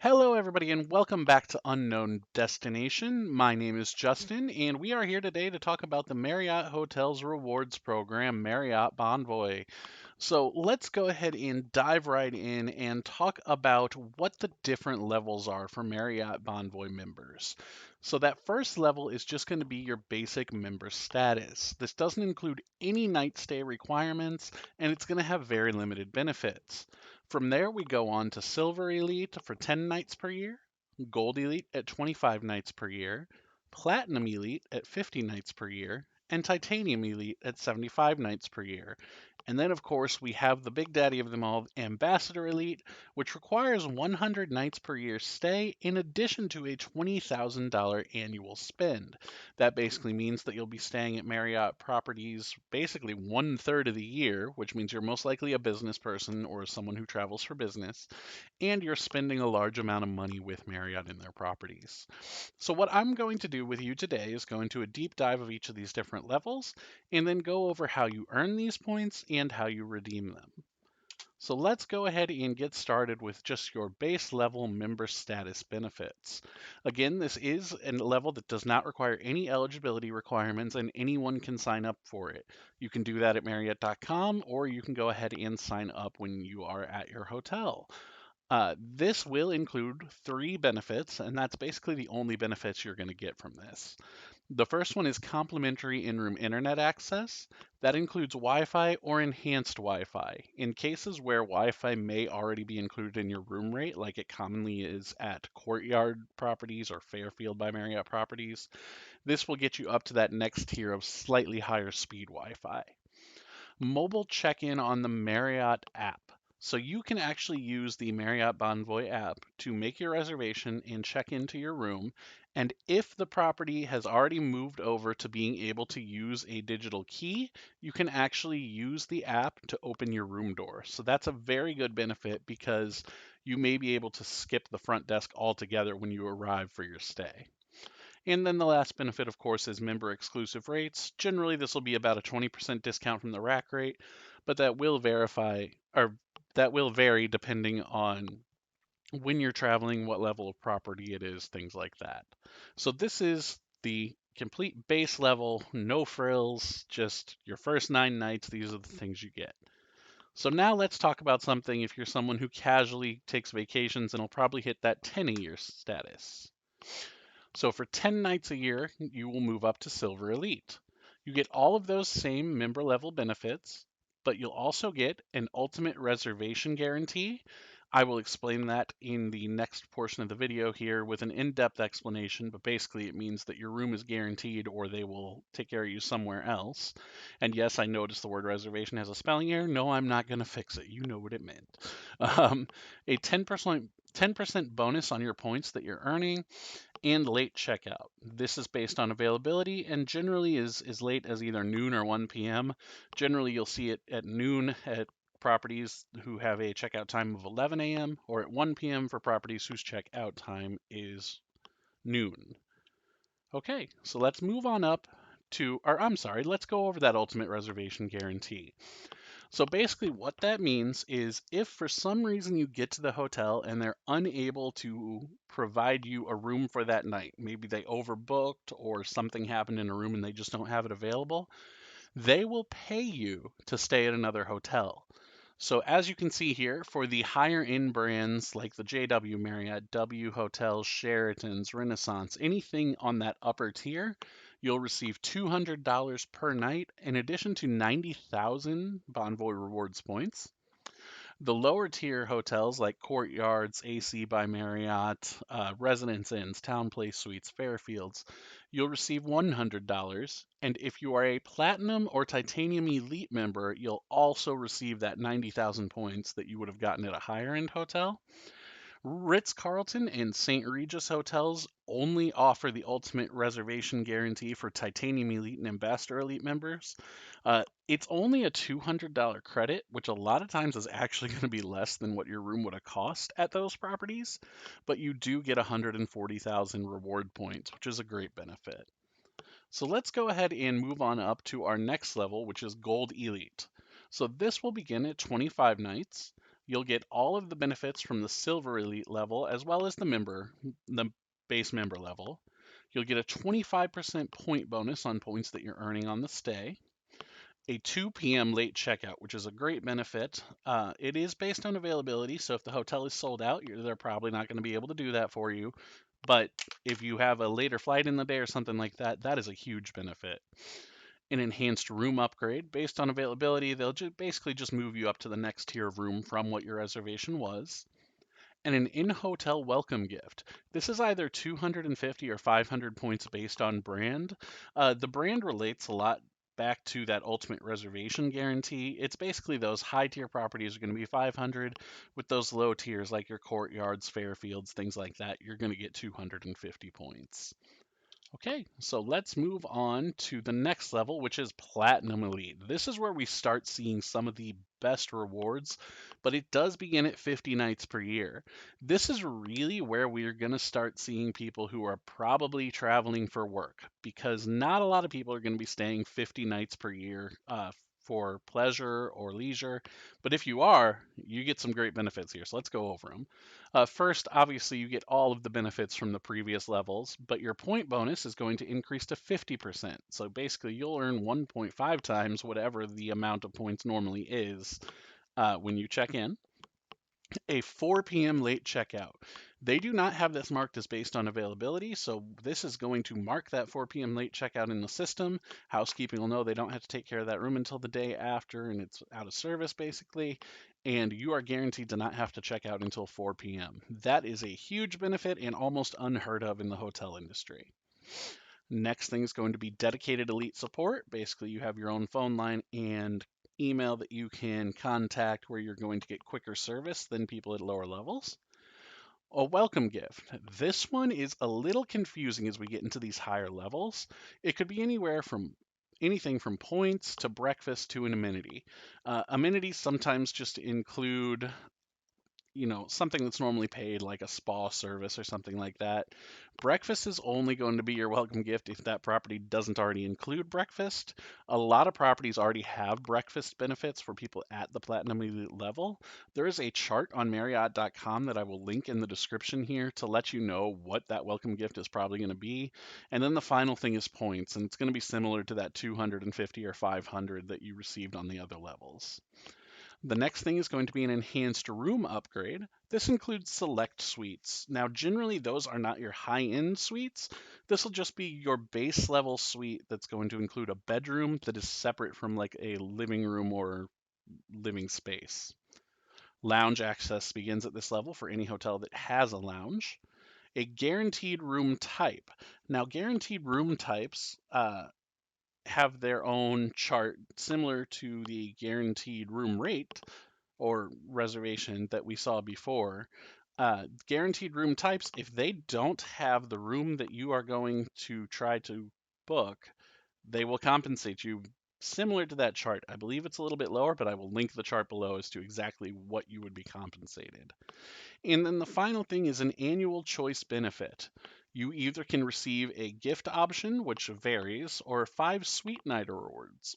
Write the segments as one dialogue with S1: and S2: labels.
S1: Hello, everybody, and welcome back to Unknown Destination. My name is Justin, and we are here today to talk about the Marriott Hotels Rewards Program, Marriott Bonvoy. So let's go ahead and dive right in and talk about what the different levels are for Marriott Bonvoy members. So that first level is just going to be your basic member status. This doesn't include any night stay requirements, and it's going to have very limited benefits. From there, we go on to Silver Elite for 10 nights per year, Gold Elite at 25 nights per year, Platinum Elite at 50 nights per year, and Titanium Elite at 75 nights per year. And then, of course, we have the big daddy of them all, Ambassador Elite, which requires 100 nights per year stay in addition to a $20,000 annual spend. That basically means that you'll be staying at Marriott properties basically 1/3 of the year, which means you're most likely a business person or someone who travels for business, and you're spending a large amount of money with Marriott in their properties. So, what I'm going to do with you today is go into a deep dive of each of these different levels and then go over how you earn these points and how you redeem them. So let's go ahead and get started with just your base level member status benefits. Again, this is a level that does not require any eligibility requirements and anyone can sign up for it. You can do that at Marriott.com or you can go ahead and sign up when you are at your hotel. This will include three benefits, and that's basically the only benefits you're going to get from this. The first one is complimentary in-room internet access. That includes Wi-Fi or enhanced Wi-Fi. In cases where Wi-Fi may already be included in your room rate, like it commonly is at Courtyard properties or Fairfield by Marriott properties, this will get you up to that next tier of slightly higher speed Wi-Fi. Mobile check-in on the Marriott app. So you can actually use the Marriott Bonvoy app to make your reservation and check into your room. And if the property has already moved over to being able to use a digital key, you can actually use the app to open your room door. So that's a very good benefit because you may be able to skip the front desk altogether when you arrive for your stay. And then the last benefit, of course, is member exclusive rates. Generally, this will be about a 20% discount from the rack rate, but that will vary depending on when you're traveling, what level of property it is, things like that. So this is the complete base level, no frills, just your first 9 nights. These are the things you get. So now let's talk about something if you're someone who casually takes vacations and will probably hit that 10 a year status. So for 10 nights a year, you will move up to Silver Elite. You get all of those same member level benefits, but you'll also get an ultimate reservation guarantee. I will explain that in the next portion of the video here with an in-depth explanation, but basically it means that your room is guaranteed or they will take care of you somewhere else. And yes, I noticed the word reservation has a spelling error. No, I'm not going to fix it. You know what it meant. Um, a 10% bonus on your points that you're earning, and late checkout. This is based on availability and generally is as late as either noon or 1 p.m. Generally, you'll see it at noon at properties who have a checkout time of 11 a.m. or at 1 p.m. for properties whose checkout time is noon. Okay, so let's move on up to, or I'm sorry, let's go over that ultimate reservation guarantee. So basically, what that means is if for some reason you get to the hotel and they're unable to provide you a room for that night, maybe they overbooked or something happened in a room and they just don't have it available, they will pay you to stay at another hotel. So as you can see here, for the higher end brands like the JW Marriott, W Hotels, Sheraton's, Renaissance, anything on that upper tier, you'll receive $200 per night in addition to 90,000 Bonvoy Rewards points. The lower tier hotels like Courtyards, AC by Marriott, Residence Inns, Town Place Suites, Fairfields, you'll receive $100. And if you are a Platinum or Titanium Elite member, you'll also receive that 90,000 points that you would have gotten at a higher end hotel. Ritz-Carlton and St. Regis hotels only offer the ultimate reservation guarantee for Titanium Elite and Ambassador Elite members. It's only a $200 credit, which a lot of times is actually going to be less than what your room would have cost at those properties, but you do get 140,000 reward points, which is a great benefit. So let's go ahead and move on up to our next level, which is Gold Elite. So this will begin at 25 nights. You'll get all of the benefits from the Silver Elite level as well as the base member level. You'll get a 25% point bonus on points that you're earning on the stay. A 2 p.m. late checkout, which is a great benefit. It is based on availability, so if the hotel is sold out, they're probably not going to be able to do that for you. But if you have a later flight in the day or something like that, that is a huge benefit. An enhanced room upgrade based on availability, they'll basically just move you up to the next tier of room from what your reservation was. And an in-hotel welcome gift. This is either 250 or 500 points based on brand. The brand relates a lot back to that ultimate reservation guarantee. It's basically those high tier properties are going to be 500. With those low tiers like your courtyards, Fairfields, things like that, you're going to get 250 points. Okay, so let's move on to the next level, which is Platinum Elite. This is where we start seeing some of the best rewards, but it does begin at 50 nights per year. This is really where we're going to start seeing people who are probably traveling for work, because not a lot of people are going to be staying 50 nights per year for pleasure or leisure. But if you are, you get some great benefits here. So let's go over them. First, obviously, you get all of the benefits from the previous levels, but your point bonus is going to increase to 50%. So basically, you'll earn 1.5 times whatever the amount of points normally is when you check in. A 4 p.m. late checkout. They do not have this marked as based on availability, so this is going to mark that 4 p.m. late checkout in the system. Housekeeping will know they don't have to take care of that room until the day after, and it's out of service basically. And you are guaranteed to not have to check out until 4 p.m. That is a huge benefit and almost unheard of in the hotel industry. Next thing is going to be dedicated elite support. Basically, you have your own phone line and email that you can contact where you're going to get quicker service than people at lower levels. A welcome gift. This one is a little confusing as we get into these higher levels. It could be anywhere from anything from points to breakfast to an amenity. Amenities sometimes just include something that's normally paid like a spa service or something like that. Breakfast is only going to be your welcome gift if that property doesn't already include breakfast. A lot of properties already have breakfast benefits for people at the Platinum Elite level. There is a chart on Marriott.com that I will link in the description here to let you know what that welcome gift is probably going to be. And then the final thing is points, and it's going to be similar to that 250 or 500 that you received on the other levels. The next thing is going to be an enhanced room upgrade. This includes select suites. Now, generally, those are not your high-end suites. This will just be your base level suite that's going to include a bedroom that is separate from like a living room or living space. Lounge access begins at this level for any hotel that has a lounge. A guaranteed room type. Now, guaranteed room types have their own chart similar to the guaranteed room rate or reservation that we saw before. Guaranteed room types, if they don't have the room that you are going to try to book, they will compensate you similar to that chart. I believe it's a little bit lower, but I will link the chart below as to exactly what you would be compensated. And then the final thing is an annual choice benefit. You either can receive a gift option, which varies, or 5 sweet night awards.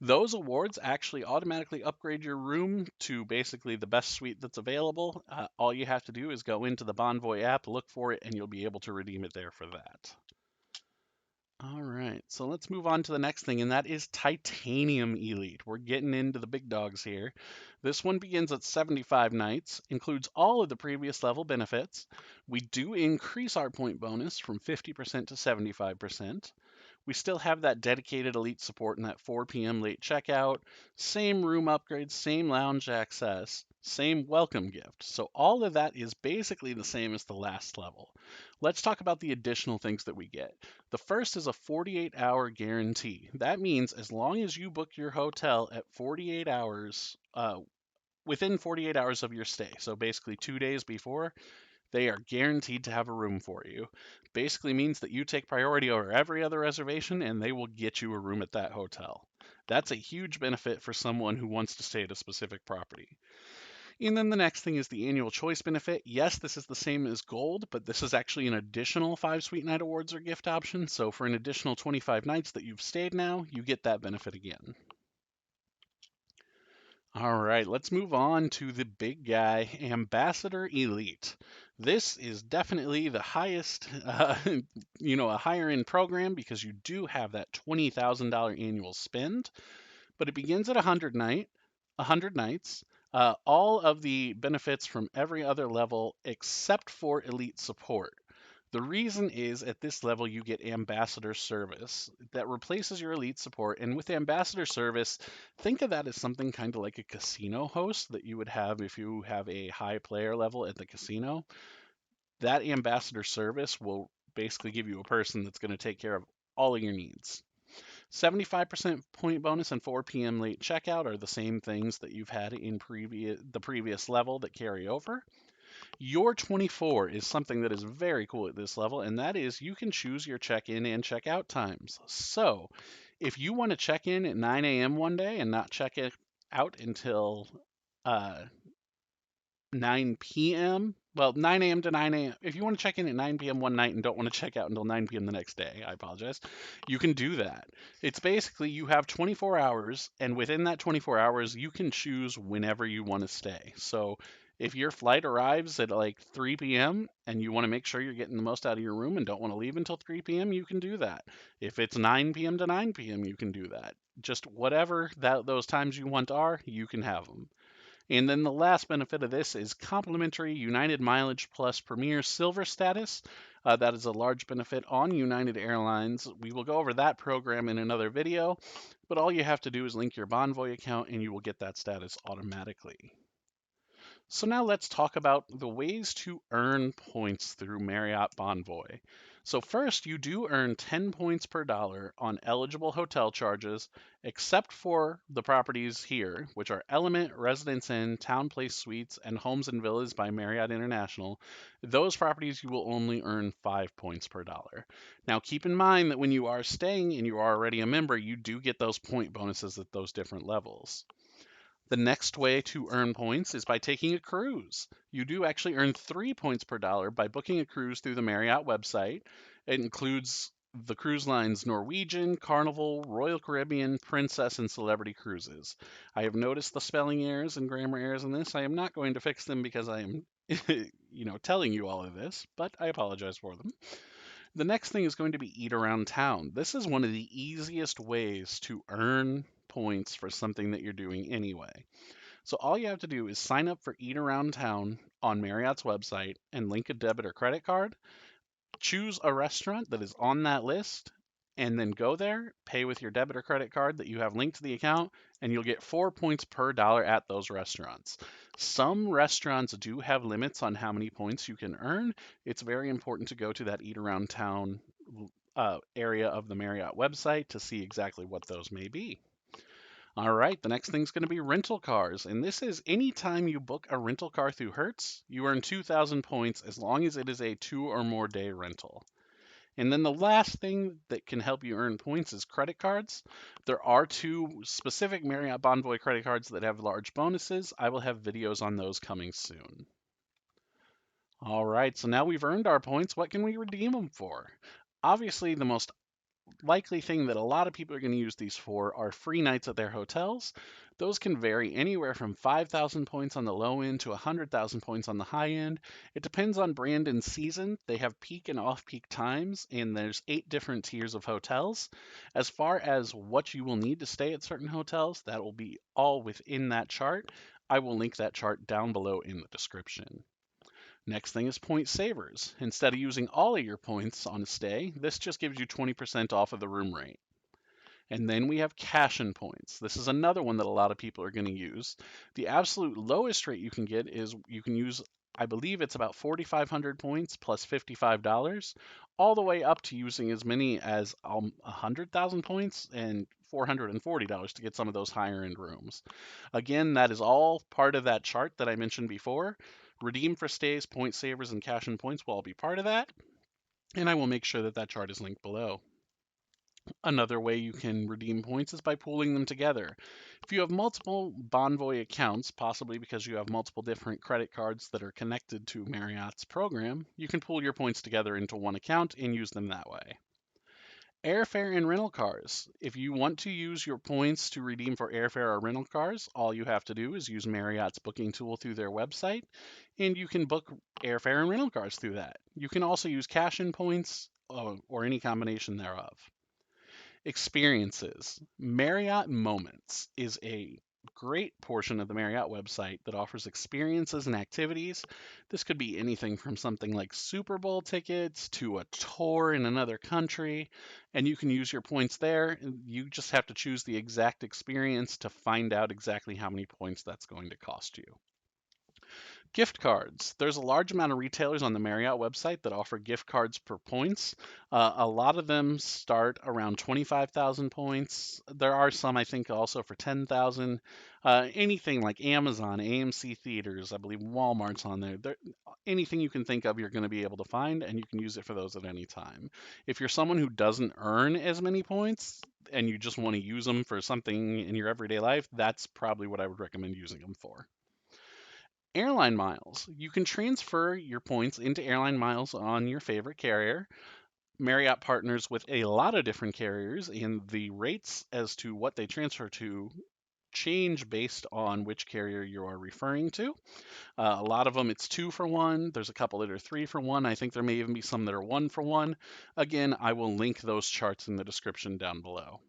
S1: Those awards actually automatically upgrade your room to basically the best suite that's available. All you have to do is go into the Bonvoy app, look for it, and you'll be able to redeem it there for that. All right, so let's move on to the next thing, and that is Titanium Elite. We're getting into the big dogs here. This one begins at 75 nights, includes all of the previous level benefits. We do increase our point bonus from 50% to 75%. We still have that dedicated elite support and that 4 p.m. late checkout, same room upgrades, same lounge access, same welcome gift. So all of that is basically the same as the last level. Let's talk about the additional things that we get. The first is a 48-hour guarantee. That means as long as you book your hotel at 48 hours, within 48 hours of your stay, so basically 2 days before, they are guaranteed to have a room for you. Basically means that you take priority over every other reservation and they will get you a room at that hotel. That's a huge benefit for someone who wants to stay at a specific property. And then the next thing is the annual choice benefit. Yes, this is the same as gold, but this is actually an additional 5 sweet night awards or gift option. So for an additional 25 nights that you've stayed now, you get that benefit again. All right, let's move on to the big guy, Ambassador Elite. This is definitely the highest, a higher end program because you do have that $20,000 annual spend, but it begins at 100 nights. All of the benefits from every other level except for elite support. The reason is at this level you get ambassador service that replaces your elite support. And with ambassador service, think of that as something kind of like a casino host that you would have if you have a high player level at the casino. That ambassador service will basically give you a person that's going to take care of all of your needs. 75% point bonus and 4 p.m. late checkout are the same things that you've had in the previous level that carry over. Your 24 is something that is very cool at this level, and that is you can choose your check-in and check-out times. So, if you want to check in at 9 a.m. one day and not check it out until uh, 9 p.m. Well, 9 a.m. to 9 a.m. If you want to check in at 9 p.m. one night and don't want to check out until 9 p.m. the next day, I apologize. You can do that. It's basically you have 24 hours, and within that 24 hours, you can choose whenever you want to stay. So if your flight arrives at like 3 p.m. and you want to make sure you're getting the most out of your room and don't want to leave until 3 p.m., you can do that. If it's 9 p.m. to 9 p.m., you can do that. Just whatever those times you want are, you can have them. And then the last benefit of this is complimentary United Mileage Plus Premier Silver status. That is a large benefit on United Airlines. We will go over that program in another video, but all you have to do is link your Bonvoy account and you will get that status automatically. So now let's talk about the ways to earn points through Marriott Bonvoy. So first, you do earn 10 points per dollar on eligible hotel charges, except for the properties here, which are Element, Residence Inn, Town Place Suites, and Homes and Villas by Marriott International. Those properties you will only earn 5 points per dollar. Now keep in mind that when you are staying and you are already a member, you do get those point bonuses at those different levels. The next way to earn points is by taking a cruise. You do actually earn 3 points per dollar by booking a cruise through the Marriott website. It includes the cruise lines Norwegian, Carnival, Royal Caribbean, Princess, and Celebrity Cruises. I have noticed the spelling errors and grammar errors in this. I am not going to fix them because I am, telling you all of this, but I apologize for them. The next thing is going to be eat around town. This is one of the easiest ways to earn points for something that you're doing anyway. So all you have to do is sign up for Eat Around Town on Marriott's website and link a debit or credit card. Choose a restaurant that is on that list and then go there, pay with your debit or credit card that you have linked to the account, and you'll get 4 points per dollar at those restaurants. Some restaurants do have limits on how many points you can earn. It's very important to go to that Eat Around Town area of the Marriott website to see exactly what those may be. All right, the next thing's going to be rental cars. And this is anytime you book a rental car through Hertz, you earn 2,000 points as long as it is a 2 or more day rental. And then the last thing that can help you earn points is credit cards. There are two specific Marriott Bonvoy credit cards that have large bonuses. I will have videos on those coming soon. All right, so now we've earned our points. What can we redeem them for? Obviously, the most likely thing that a lot of people are going to use these for are free nights at their hotels. Those can vary anywhere from 5,000 points on the low end to 100,000 points on the high end. It depends on brand and season. They have peak and off peak times, and there's 8 different tiers of hotels. As far as what you will need to stay at certain hotels, that will be all within that chart. I will link that chart down below in the description. Next thing is point savers. Instead of using all of your points on a stay, this just gives you 20% off of the room rate. And then we have cash in points. This is another one that a lot of people are going to use. The absolute lowest rate you can get is you can use, I believe it's about 4,500 points plus $55, all the way up to using as many as 100,000 points and $440 to get some of those higher end rooms. Again, that is all part of that chart that I mentioned before. Redeem for stays, point savers, and cash in points will all be part of that. And I will make sure that that chart is linked below. Another way you can redeem points is by pooling them together. If you have multiple Bonvoy accounts, possibly because you have multiple different credit cards that are connected to Marriott's program, you can pool your points together into one account and use them that way. Airfare and rental cars. If you want to use your points to redeem for airfare or rental cars, all you have to do is use Marriott's booking tool through their website, and you can book airfare and rental cars through that. You can also use cash in points or any combination thereof. Experiences. Marriott Moments is a great portion of the Marriott website that offers experiences and activities. This could be anything from something like Super Bowl tickets to a tour in another country, and you can use your points there. You just have to choose the exact experience to find out exactly how many points that's going to cost you. Gift cards. There's a large amount of retailers on the Marriott website that offer gift cards per points. A lot of them start around 25,000 points. There are some, I think, also for 10,000. Anything like Amazon, AMC Theaters, I believe Walmart's on there. Anything you can think of, you're going to be able to find, and you can use it for those at any time. If you're someone who doesn't earn as many points and you just want to use them for something in your everyday life, that's probably what I would recommend using them for. Airline miles. You can transfer your points into airline miles on your favorite carrier. Marriott partners with a lot of different carriers, and the rates as to what they transfer to change based on which carrier you are referring to. A lot of them, it's 2 for 1. There's a couple that are 3 for 1. I think there may even be some that are 1 for 1. Again, I will link those charts in the description down below.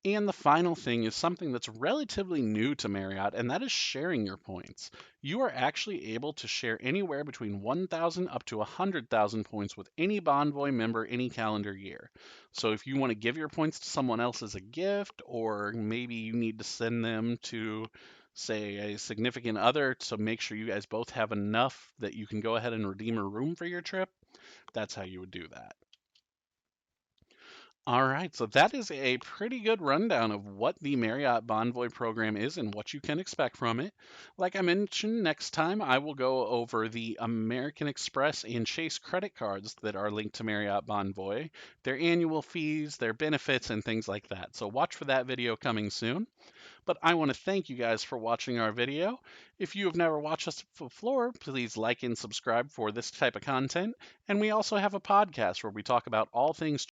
S1: And the final thing is something that's relatively new to Marriott, and that is sharing your points. You are actually able to share anywhere between 1,000 up to 100,000 points with any Bonvoy member any calendar year. So if you want to give your points to someone else as a gift, or maybe you need to send them to, say, a significant other to make sure you guys both have enough that you can go ahead and redeem a room for your trip, that's how you would do that. All right, so that is a pretty good rundown of what the Marriott Bonvoy program is and what you can expect from it. Like I mentioned, next time I will go over the American Express and Chase credit cards that are linked to Marriott Bonvoy, their annual fees, their benefits, and things like that. So watch for that video coming soon. But I want to thank you guys for watching our video. If you have never watched us before, please like and subscribe for this type of content. And we also have a podcast where we talk about all things